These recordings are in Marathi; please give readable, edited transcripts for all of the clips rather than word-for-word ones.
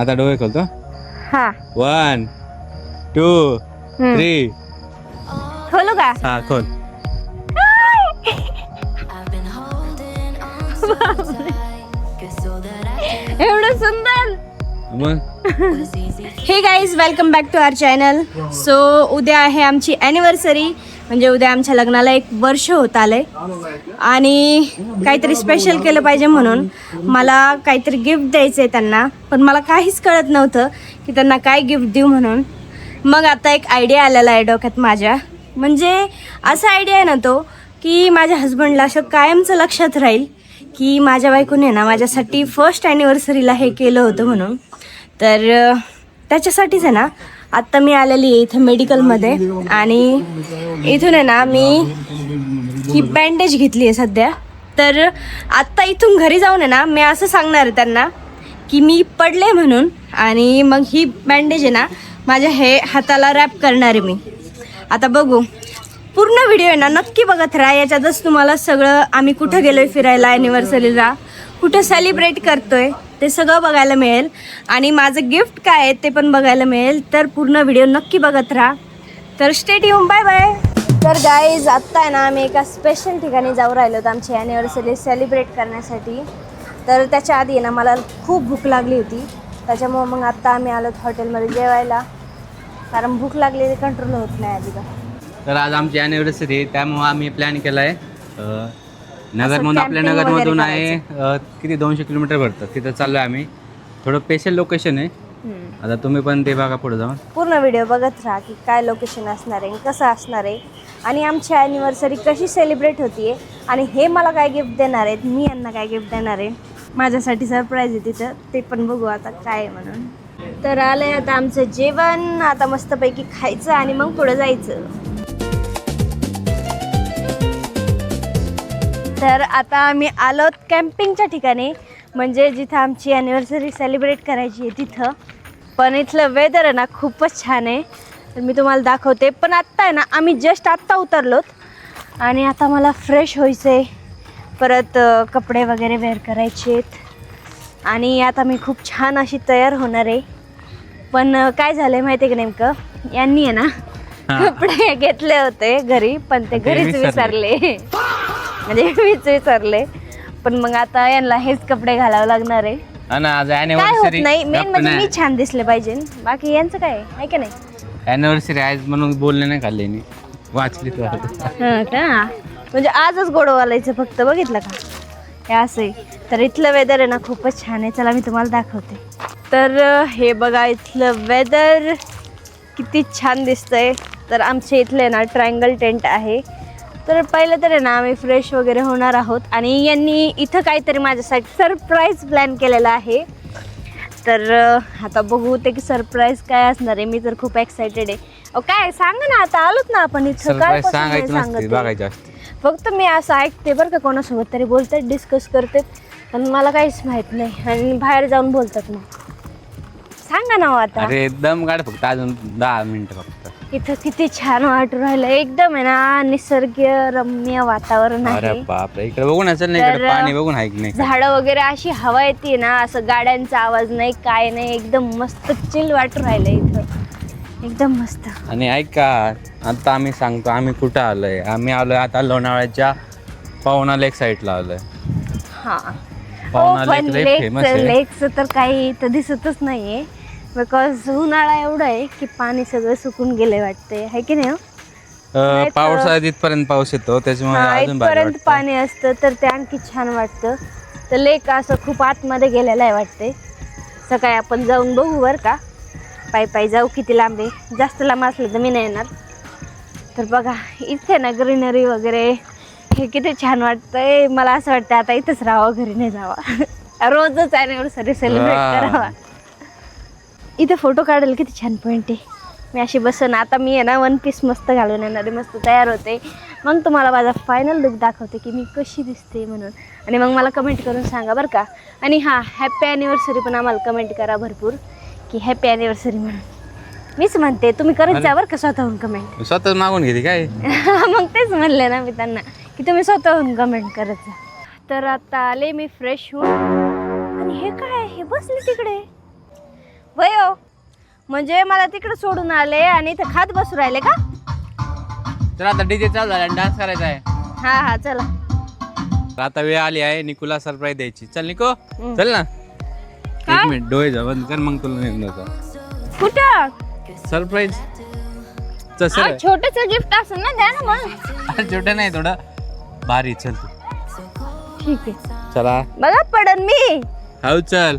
आता डोळे खोलतो. हा 1 2 3. खोलू का? हा खोल. एवढं सुंदर. मग हे guys, welcome back to our channel. So उद्या आहे आमची ॲनिव्हर्सरी, म्हणजे उद्या आमच्या लग्नाला 1 वर्ष होत आलंय आणि काहीतरी स्पेशल केलं पाहिजे म्हणून मला काहीतरी गिफ्ट द्यायचं आहे त्यांना. पण मला काहीच कळत नव्हतं की त्यांना काय गिफ्ट देऊ म्हणून. मग आता एक आयडिया आलेला आहे डोक्यात माझ्या. म्हणजे असा आयडिया आहे ना तो की माझ्या हस्बंडला असं कायमचं लक्षात राहील की माझ्या बायकोने ना माझ्यासाठी फर्स्ट ॲनिव्हर्सरीला हे केलं होतं म्हणून. तर त्याच्यासाठीच आहे ना आत्ता मी आलेली आहे इथं मेडिकलमध्ये आणि इथून आहे ना मी ही बँडेज घेतली आहे सध्या. तर आत्ता इथून घरी जाऊन आहे ना मी असं सांगणार आहे त्यांना की मी पडले म्हणून, आणि मग ही बँडेज आहे ना माझ्या हे हाताला रॅप करणार आहे मी. आता बघू, पूर्ण व्हिडिओ आहे ना नक्की बघत राहा. याच्यातच तुम्हाला सगळं आम्ही कुठं गेलो आहे फिरायला, ॲनिव्हर्सरीला कुठं सेलिब्रेट करतोय ते सगळं बघायला मिळेल आणि माझं गिफ्ट काय आहे ते पण बघायला मिळेल. तर पूर्ण व्हिडिओ नक्की बघत राहा. तर स्टे ट्यून, बाय बाय. तर गाईज, आत्ता आहे ना आम्ही एका स्पेशल ठिकाणी जाऊ राहिलो होतो आमची ॲनिव्हर्सरी सेलिब्रेट करण्यासाठी. तर त्याच्या आधी ना मला खूप भूक लागली होती, त्याच्यामुळं मग आत्ता आम्ही आलो हॉटेलमध्ये जेवायला, कारण भूक लागलेली कंट्रोल होत नाही अजिबात. तर आज आमची ॲनिव्हर्सरी आहे, त्यामुळं आम्ही प्लॅन केला आहे नगरमधून. आपल्या camping नगरमधून वगैरे आहे किती 200 किलोमीटर भरतं, तिथं चाललो आहे आम्ही. थोडं स्पेशल लोकेशन आहे. आता तुम्ही पण ते बघा पुढे जाऊन. पूर्ण व्हिडिओ बघत राहा की काय लोकेशन असणार आहे, कसं असणार आहे आणि आमची ॲनिव्हर्सरी कशी सेलिब्रेट होती आहे आणि हे मला काय गिफ्ट देणार आहेत, मी यांना काय गिफ्ट देणार आहे. माझ्यासाठी सरप्राईज आहे तिथं, ते पण बघू आता काय आहे म्हणून. तर आलं आहे आता आमचं जेवण. आता मस्तपैकी खायचं आणि मग पुढं जायचं. तर आता आम्ही आलो कॅम्पिंगच्या ठिकाणी, म्हणजे जिथं आमची ॲनिव्हर्सरी सेलिब्रेट करायची आहे तिथं. पण इथलं वेदर आहे ना खूपच छान आहे, तर मी तुम्हाला दाखवते. पण आत्ता आहे ना आम्ही जस्ट आत्ता उतरलोत आणि आता मला फ्रेश व्हायचं आहे, परत कपडे वगैरे वेअर करायचे आहेत आणि आता मी खूप छान अशी तयार होणार आहे. पण काय झालं आहे माहिती आहे का, नेमकं यांनी आहे ना कपडे घेतले होते घरी, पण ते घरीच विसरले, म्हणजे मीच विसरले. पण मग आता यांना हेच कपडे घालावं लागणार आहे. काय होत नाही, मेन म्हणजे मी छान दिसले पाहिजे, बाकी यांचं काय आहे की नाही. ॲनिव्हर्सरी आज म्हणून बोलले नाही खाल्ले, वाचली तर. हां का, म्हणजे आजच गोड वालायचं फक्त, बघितलं का हे असं आहे. तर इथलं वेदर आहे ना खूपच छान आहे, चला मी तुम्हाला दाखवते. तर हे बघा इथलं वेदर किती छान दिसतंय. तर आमच्या इथले ना ट्रायंगल टेंट आहे. तर पहिलं तर आहे ना आम्ही फ्रेश वगैरे होणार आहोत आणि यांनी इथं काहीतरी माझ्यासाठी सरप्राईज प्लॅन केलेला आहे. तर आता बघू ते की सरप्राईज काय असणार आहे. मी तर खूप एक्सायटेड आहे. काय सांगा ना, आता आलोत ना आपण इथं, काय सांगत फक्त मी असं ऐकते बरं का, कोणासोबत तरी बोलतात, डिस्कस करते, पण मला काहीच माहीत नाही आणि बाहेर जाऊन बोलतात. मग सांगा ना आता. अरे दम गाड फक्त अजून 10 मिनिटं फक्त. इथं किती छान वाटू राहिलं, एकदम आहे ना निसर्गीय रम्य वातावरण आहे. अरे बापरे, इकडे बघून असेल नाही, इकडे पाणी बघून आहे की नाही, झाडं वगैरे, अशी हवा येते ना, असं गाड्यांचा आवाज नाही, काय नाही, एकदम मस्त चिल वाटू राहिलं इथं, एकदम मस्त. आणि ऐका, आता आम्ही सांगतो आम्ही कुठं आलोय. आम्ही आलोय आता लोणावळ्याच्या पवना लेक साईडला आलोय. हा, पवना लेक फेमस आहे. लेकचं तर काही इथं दिसतच नाहीये, बिकॉज उन्हाळा एवढा आहे की पाणी सगळं सुकून गेले वाटते, है की नाही. पावसाळ्यात इथपर्यंत पाऊस येतो, त्याच्यामुळे अजून इथपर्यंत पाणी असतं तर ते आणखी छान वाटतं. तर लेक असं खूप आतमध्ये गेलेलं आहे वाटते. सकाळी आपण जाऊन बघू बरं का, पायी जाऊ. किती लांब आहे, जास्त लांब असलं तर मी नाही येणार. तर बघा इथे ना ग्रीनरी वगैरे, हे किती छान वाटतंय. मला असं वाटतं आता इथंच राहावं, घरी नाही जावा, रोजच ॲनिव्हर्सरी सेलिब्रेट करावा. इथे फोटो काढायला किती छान पॉईंट आहे. मी अशी बसन, आता मी आहे ना 1 पीस मस्त घालून येणार आहे, मस्त तयार होते. मग तुम्हाला माझा फायनल लुक दाखवते की मी कशी दिसते म्हणून, आणि मग मला कमेंट करून सांगा बरं का. आणि हां, हॅपी ॲनिव्हर्सरी पण आम्हाला कमेंट करा भरपूर, की हॅपी ॲनिव्हर्सरी म्हणून. मीच म्हणते, तुम्ही करत जा बरं का स्वतःहून कमेंट. स्वतः मागून घेते काय. मग तेच म्हणले ना मी त्यांना की तुम्ही स्वतःहून कमेंट करत जा. तर आता आले मी फ्रेश होऊन, आणि हे काय, हे बसले तिकडे. म्हणजे मला तिकडे सोडून आले आणि इथं खात बसू राहिले का? तर आता डीजे चालू झाला डान्स करायचा आहे. हा हा चला. तर आता वेळ आली आहे निकोला सरप्राईज द्यायची. चल निको चल ना. काय? एक मिनिट डोळे जा बंद कर मग तुला निघणार कुठं? सरप्राईज. छोटस गिफ्ट असेल ना, द्या ना मग. छोटं नाही थोडं भारी. चल तू. ठीक आहे चला बघा पडन मी. हाऊ चल.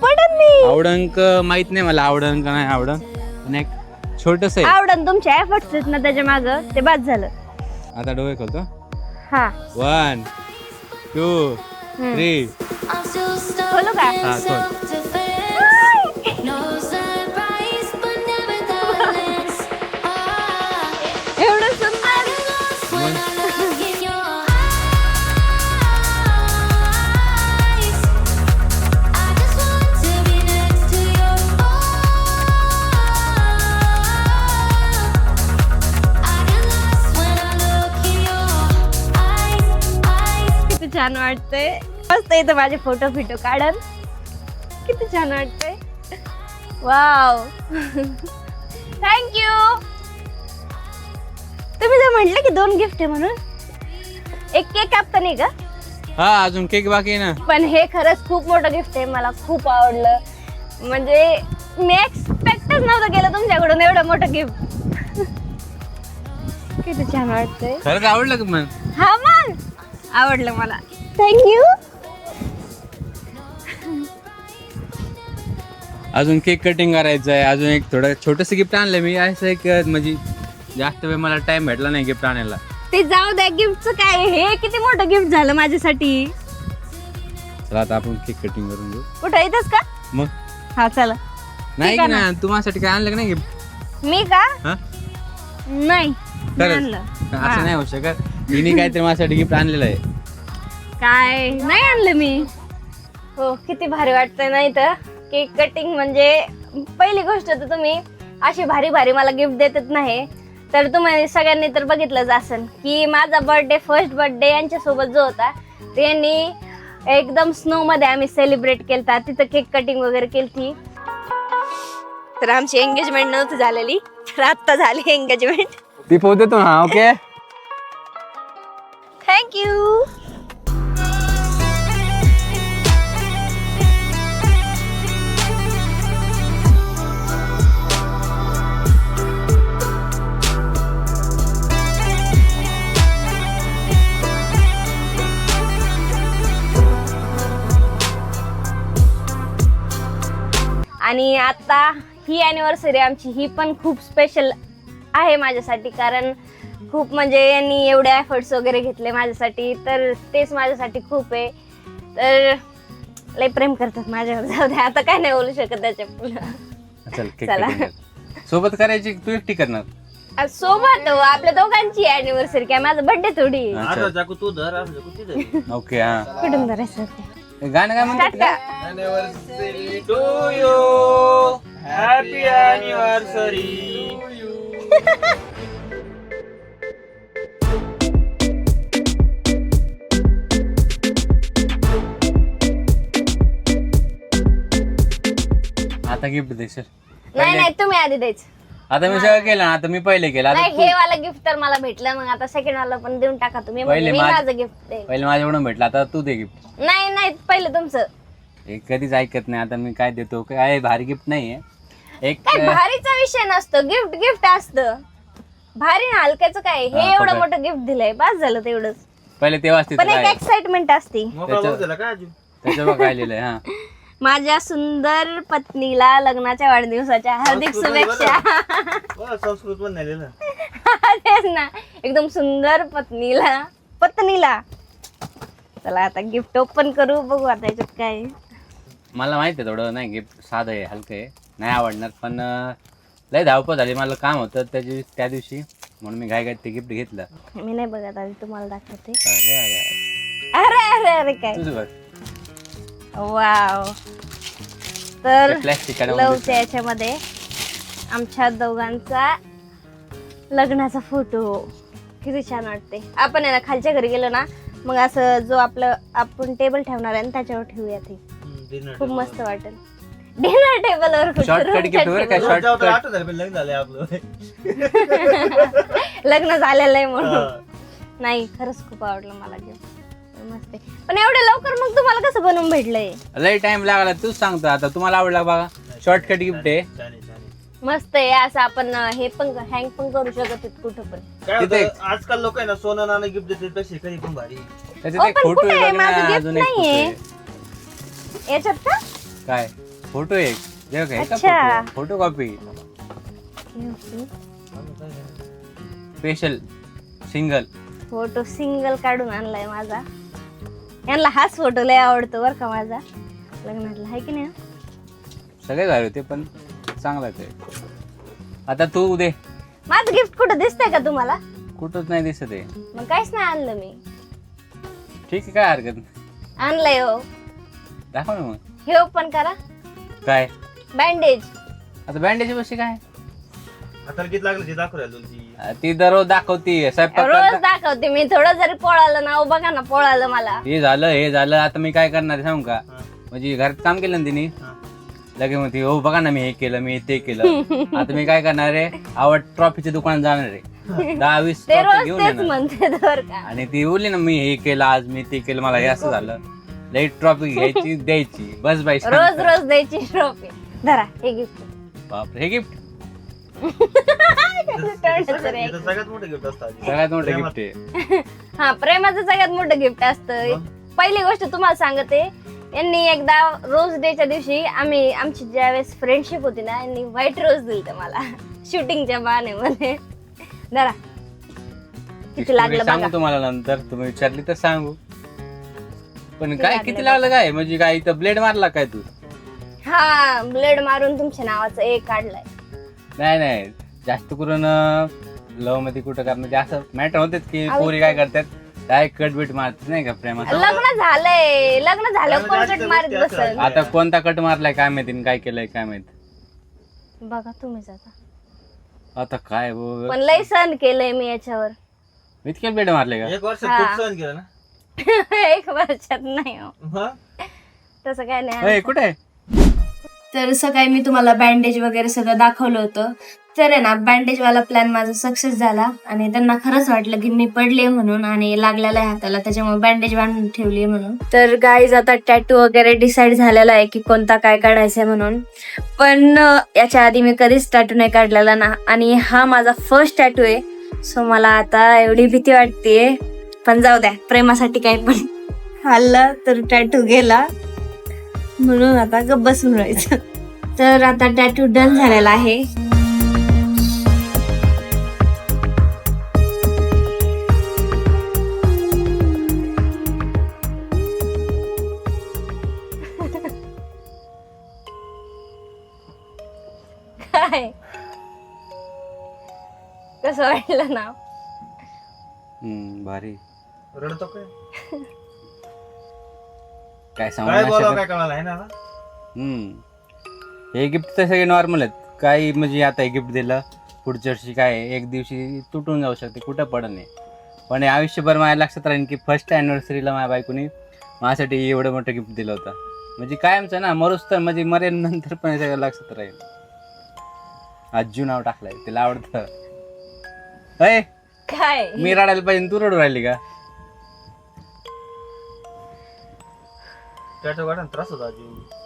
पडन मी. आवडंक माहित नाही मला आवडन का नाही आवडन पण एक छोटस आहे. आवडन तुमचे एफर्ट्स आहेत ना त्याच्या माग, ते बाद झालं. आता डोळे खोलतो. हा 1 2 3. बोलू का? हा खोल. एवढं सुंदर. किती छान वाटतंय. मस्त इथं माझे फोटो काढन. किती छान वाटतंय. वाव. थँक्यू. तुम्ही जर म्हटलं की 2 गिफ्ट आहे म्हणून. एक केक कापता नाही का? हा अजून केक बाकी आहे ना. पण हे खरंच खूप मोठं गिफ्ट आहे. मला खूप आवडलं. म्हणजे मी एक्सपेक्टच नव्हतं केलं तुमच्याकडून एवढं मोठं गिफ्ट. किती छान वाटतंय. खरंच आवडलं का मग? हा मग आवडलं मला. थँक्यू. अजून केक कटिंग करायचं आहे. अजून एक थोडं छोटंसं गिफ्ट आणलं मी. असं एक म्हणजे जास्त वेळ मला टाइम भेटला नाही गिफ्ट आणायला. ते जाऊ द्या, गिफ्टचं काय. हे किती मोठं गिफ्ट झालं माझ्यासाठी. चला आता आपण केक कटिंग करून घेऊ. कुठं येतच का? मग हा चला. नाही ठीक आहे ना तू माझ्यासाठी काय आणलं का नाही गिफ्ट? मी का? हा नाही खरंच? आणलं. असं नाही होऊ शकत. तिने काहीतरी माझ्यासाठी गिफ्ट आणलेलं आहे. काय नाही आणलं मी. हो किती भारी वाटतंय ना इथं केक कटिंग. म्हणजे पहिली गोष्ट तर तुम्ही अशी भारी भारी मला गिफ्ट देतच नाही. तर तुम्ही सगळ्यांनी तर बघितलंच असेल की माझा बर्थडे, फर्स्ट बर्थडे यांच्यासोबत जो होता त्यांनी एकदम स्नो मध्ये आम्ही सेलिब्रेट केलता. तिथं केक कटिंग वगैरे केलती. तर आमची एंगेजमेंट नव्हती झालेली, तर आत्ता झाली एंगेजमेंट. ती पोहते तो. हा ओके थँक्यू. आणि आता ही ॲनिव्हर्सरी आमची ही पण खूप स्पेशल आहे माझ्यासाठी. कारण खूप म्हणजे यांनी एवढे एफर्ट्स वगैरे घेतले माझ्यासाठी, तर तेच माझ्यासाठी खूप आहे. तर लय प्रेम करतात माझ्यावर. जाऊ द्या आता काय नाही बोलू शकत त्याच्या पुढे. चल केक चला. कटिंग सोबत करायची तू एकटी करणार? सोबत आपल्या दोघांची ॲनिव्हर्सरी, काय माझा बर्थडे थोडी. ओके हा कुठून धरायचं? गाणं काय म्हणतात का? Anniversary to you. Happy anniversary. आता गिफ्ट दे सर. नाही नाही तुम्ही आधी द्यायचं. आता मी सगळं केलं ना. आता मी पहिले केलं. आता नाही हे वाला गिफ्ट तर मला भेटलं, मग आता सेकंड वाला पण देऊन टाका तुम्ही. पहिले मी माझं गिफ्ट दे. पहिले माझ्याकडून भेटलं. आता तू दे गिफ्ट. नाही नाही पहिलं तुमचं. हे कधीच ऐकत नाही. आता मी काय देतो काय भारी गिफ्ट नाहीये. एक काय भारीचा विषय नसतो, गिफ्ट गिफ्ट असतं. भारी ना हलक्याचं काय. हे हा, एवढं पकड. मोठं गिफ्ट दिलंय, बस झालं तेवढंच. पहिले तेव्हाच तिथं पण एक काय एक्साइटमेंट असते. मोकळा भाऊ झाला का अजून? त्याच्यावर काय लिहिलंय. हा माझ्या सुंदर पत्नीला लग्नाच्या वाढदिवसाच्या हार्दिक शुभेच्छा. संस्कृत पण नाही ना. तेच ना, एकदम सुंदर पत्नीला. चला आता गिफ्ट ओपन करू, बघू आता याच्यात काय आहे. मला माहिती आहे थोडं नाही गिफ्ट साधं आहे, हलकं आहे, नाही आवडणार. पण लय धावपळ झाली, मला काम होतं त्या दिवशी, म्हणून मी घाई ते गिफ्ट घेतलं. मी नाही बघत आधी, तुम्हाला दाखवते. अरे अरे अरे अरे अरे काय तुझं बघ. वाव. तर प्लॅस्टिक लवच्या याच्यामध्ये आमच्या दोघांचा लग्नाचा फोटो. किती छान वाटते. आपण आहे ना खालच्या घरी गेलो ना, मग असं जो आपण टेबल ठेवणार आहे ना त्याच्यावर ठेवूया. ते खूप मस्त वाटेल. डिनर टेबलवर शॉर्टकट गिफ्ट वर काय जाऊ तर शॉर्टकट 8,000 रुपये लग्न झालंय आपलं. लग्न झालेलं आहे हा. म्हणून. नाही खरंच खूप आवडलं मला गिफ्ट मस्त आहे. पण एवढे लवकर मग तुम्हाला कसं बनवून भेटलंय? लय टाइम लागला तूच सांगतो आता तुम्हाला आवडला बघा शॉर्टकट गिफ्ट आहे छान आहे, छान आहे. मस्त आहे. असं आपण हे पण हँग पण करू शकत आहेत कुठं पण. काय तिथे- होतं, आजकाल लोक आहे ना सोनं नाणं गिफ्ट देतात तसे कधी पण भारी. त्याच्यात एक पण फोटो कुठे आहे? आहे बघ माझं ना, gift अजून एक फोटो नाहीये. आहे. याच्यात का? काय फोटो एक देव काय अच्छा. Photo copy special single photo single काढून आणलाय माझा. यांना हाच फोटो लय आवडतो बर का माझा लग्नातला, आहे की नाही? सगळे झाले होते पण चांगलाच आहे. आता तू दे माझं गिफ्ट कुठं दिसतंय का तुम्हाला? कुठंच नाही दिसत आहे. मग काहीच नाही आणलं मी. ठीक आहे काय हरकत नाही. आणलंय हो. दाखव ना मग हे ओपन करा. काय बँडेज. आता बँडेज बशी काय आता किती लागलं ते दाखव राहिलो ती. ती दररोज दाखवती स्वयंपाक रोज करता- दाखवते मी. थोडं जरी पोळालं ना, बघा ना पोळालं मला. हे झालं आता मी काय करणार आहे सांगू का हा. म्हणजे घरात काम केलं ना तिने हा. लगे म्हणते हो बघा ना मी हे केलं मी ते केलं. आता मी काय करणार आहे आवड ट्रॉफीच्या दुकानात जाणार आहे 10-20 ते ट्रॉफी रोज घेऊन तेच येणार म्हणते बर का. आणि ती बोलली ना मी हे केलं आज मी ते केलं मला हे असं झालं लई ट्रॉफी घ्यायची द्यायची बस बाई शांत. रोज रोज द्यायची ट्रॉफी. धरा हे गिफ्ट. बापरे हे गिफ्ट इथं सगळ्यात मोठं गिफ्ट असतं आधी. सगळ्यात मोठं प्रेमात. गिफ्ट आहे. हा प्रेमाचं सगळ्यात मोठं गिफ्ट असतं. मग? पहिली गोष्ट तुम्हाला सांगते, यांनी एकदा रोज डेच्या दिवशी आमची ज्यावेळेस फ्रेंडशिप होती ना, यांनी व्हाईट रोज दिलते मला शूटिंगच्या बहाण्यामध्ये. धरा ती किती story लागलं सांगू बघा. तुम्हाला नंतर तुम्ही विचारली तर सांगू पण किती काय लागलं किती लागलं काय म्हणजे काय इथं ब्लेड मारला काय तू हा ब्लेड मारून तुमच्या नावाचं एक काढलाय. नाही जास्त करून लव मध्ये कुठं करणार म्हणजे असं मॅटर होतेच की अहो, पोरी काय करतात डायरेक्ट कट बीट मारतात नाही का प्रेमात. लग्न झालंय. लग्न झालं लग्न कोण झालं कट तर मारत गोष्टी बसल? असतात. आता कोणता कट मारलाय काय माहिती आणि काय केलंय काय माहित बघा तुम्हीच आता. आता काय बघ पण लय सहन केलंय मी याच्यावर. इतके ब्लेड मारले का 1 वर्ष हा. खूप सहन केलं ना. 1 वर्षात नाही हो. मग? तसं काय नाही. अय, कुठे आहे? तर सकाळी मी तुम्हाला बँडेज वगैरे सगळं दाखवलं होतं. तर आहे ना बँडेजवाला प्लॅन माझा सक्सेस झाला आणि त्यांना खरंच वाटलं की मी पडले म्हणून आणि लागलेला आहे हाताला, त्याच्यामुळे बँडेज बांधून ठेवली म्हणून. तर गाईज आता टॅटू वगैरे डिसाईड झालेला आहे की कोणता काय काढायचा म्हणून. पण याच्या आधी मी कधीच टॅटू नाही काढलेला ना आणि हा माझा फर्स्ट टॅटू आहे. सो मला आता एवढी भीती वाटतेय, पण जाऊ द्या, प्रेमासाठी काही पण हल्ला तर टॅटू गेला म्हणून आता गप्प बसून राहायचं. तर आता टॅटू डन झालेला आहे. काय कसं वाटलं ना? भारी रडतो काय काय सांगू काय नाही बोलावं शकत. काय कळालं आहे ना. हे गिफ्ट तर सगळे नॉर्मल आहेत काही म्हणजे आता हे गिफ्ट दिलं पुढच्या वर्षी काय आहे, एक दिवशी तुटून जाऊ शकते कुठं पडत नाही पण हे आयुष्यभर माझ्या लक्षात राहील की फर्स्ट अॅनिव्हर्सरीला माझ्या बायकोनी माझ्यासाठी एवढं मोठं गिफ्ट दिलं होतं. म्हणजे कायमचं ना मरूच तर म्हणजे मरेल नंतर पण हे सगळं लक्षात राहील. आजू नाव टाकलंय तिला आवडतं. अय काय मी रडायला पाहिजे तू रडू राहिली का? टॅटू काढून त्रास होता आधी.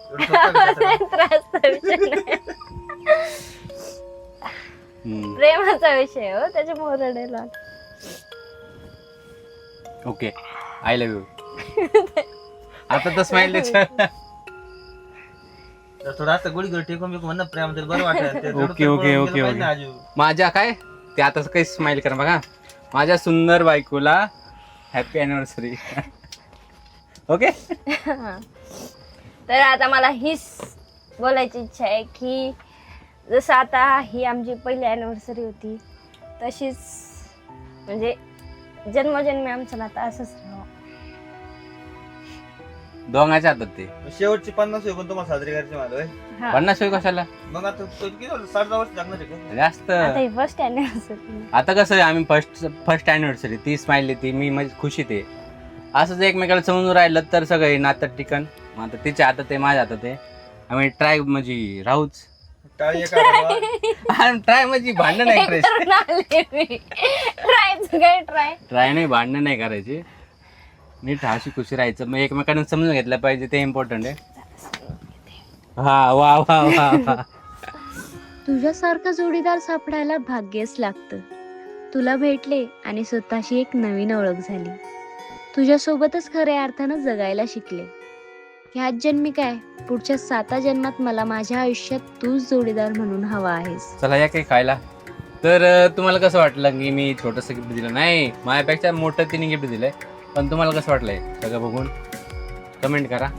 एवढं सोपं आहे का tattoo? त्रासचा विषय नाही. प्रेमाचा विषय हो, त्याच्यामुळे रडायला. Okay I love you. आता तर स्माइल तर थोडं असं गोडी गोडी टेकून बिकून म्हणणं प्रेम तर बरं वाटत. ओके. माझ्या काय ते आता काही स्माइल करा बघा माझ्या सुंदर बायकोला हॅपी अॅनिव्हर्सरी. ओके तर आता मला हीच बोलायची इच्छा आहे की जसं आता ही आमची पहिली अॅनिव्हर्सरी होती तशीच म्हणजे जन्मजन्मी आमचं नातं असंच राहावं. दोघांच्या हातात ते शेवटची 50 पण तुम्हाला साजरी करायची मला होय. हा. 50 होईल कशाला मग आता तो किती झालं? 60 वर्ष लागणार आहे का? जास्त. आता ही फर्स्ट अॅनिव्हर्सरी. आता कसं आहे आम्ही फर्स्ट अॅनिव्हर्सरी ती स्माइल देते मी म्हणजे खुशी ते असंच एकमेकाला समजून राहिलं तर सगळं नातं टिकन. आता तिच्या हातात आहे माझ्या हातात आहे आम्ही ट्राय म्हणजे राहूच. टाळी एका हाताला. ट्राय म्हणजे भांडण नाही करायचं. करून आले मी. ट्रायचं काय ट्राय? ट्राय नाही, भांडण नाही करायची. नीट हशी खुशी राहायचं. मग एकमेकांना समजून घेतलं पाहिजे, ते इम्पॉर्टंट आहे. हा वा वा वा वा. तुझ्यासारखा जोडीदार सापडायला भाग्यच लागतं. तुला भेटले आणि स्वतःशी एक नवीन ओळख झाली. तुझ्यासोबतच खऱ्या अर्थानं जगायला शिकले. ह्याच जन्मी काय, पुढच्या 7 जन्मात मला माझ्या आयुष्यात तूच जोडीदार म्हणून हवा आहेस. चला या काही खायला. तर तुम्हाला कसं वाटलं की मी छोटंसं गिफ्ट दिलं? नाही, माझ्यापेक्षा मोठं तिने गिफ्ट दिलंय. पण तुम्हाला कसं वाटलंय सगळं बघून? कमेंट करा.